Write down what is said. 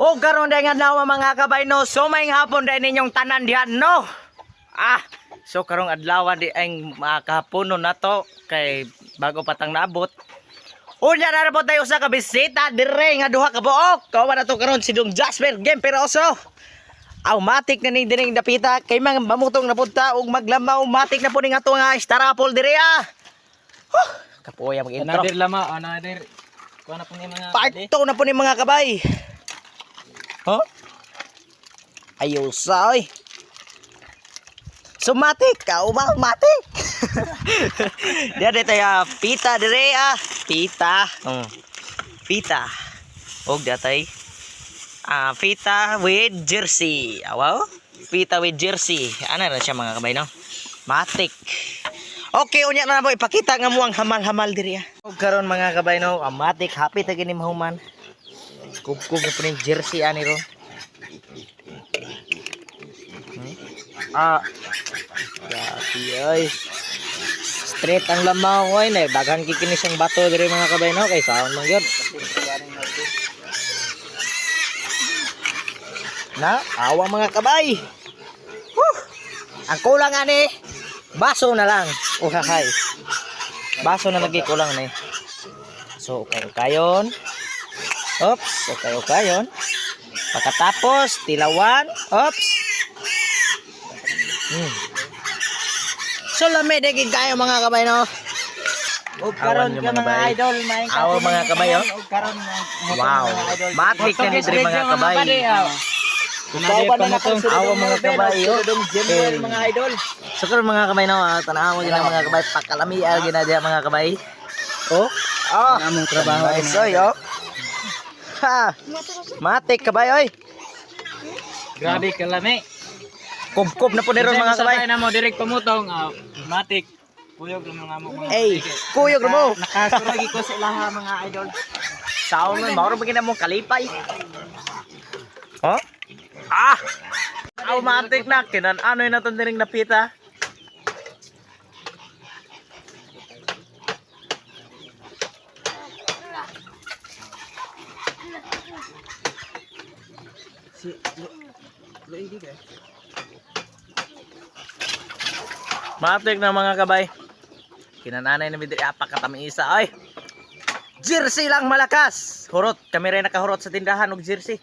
O karon day nga adlaw mga kabay no, so may hapon day ninyong tanan dihan no. So karong adlaw di ay makapuno na to kay bago patang naabot. Unya na po tayo sa kabisita dire nga duha ka buok. Kawa na to karon si Dong Jasper Game Peroso. Matik na ni dining dapita kay mga mamutong na punta ug maglamaw matik na po ning ato nga starapol dire Kapoya mag-intro. Another lama, another. Kuha na po ni mga Parto na po ni mga kabay. Ayusa oy. Sumatik ka ba matik? Dia tayo pita dire pita. Pita. Og datay pita with jersey. Wow. Pita with jersey. Ana na siya mga kabay no. Matik. Okay, unya na po ipakita nga mo ang hamal-hamal diri Og karon mga kabay no, matik happy ta gini mahuman. Kubkub na po ning jersey ani ron. Grabe ay. Straight ang lamaw oy na daghan kikini siyang bato diri mga kabay no kay saon man gyud. Na, awa mga kabay. Ang kulang ani baso na lang. Uhahay. Baso na lagi kulang na. So kayon. Oops, kayon. Pagkatapos tilawan. Oops. So lami dagig kayo mga kabay no. ug karon ka mga idol, maing ka. Awa mga kabay oh. Ug karon Wow. Matik na ni diri mga kabay. Ikaw ba na itong awa mga kabay mga idol. So karon mga kabay no, tanaw mo gina mga kabay pakalamial gina diha mga kabay. Namong trabaho Nice oy oh. Matik kabay oy. Grabe kalami. Kubkob na po ni ron mga kabay. Na mo direct pamutong, matik. Kuyog lang mga mo. Kuyog mo. Nakasuragi ko sa ilaha mga idol. Saon man mao ra mo kalipay. Matik na kinan ano na ton diring napita. Matik na mga kabay. Kinananay na midiri apakatami isa ay. Jersey lang malakas. Hurot, kami rin nakahurot sa tindahan og jersey.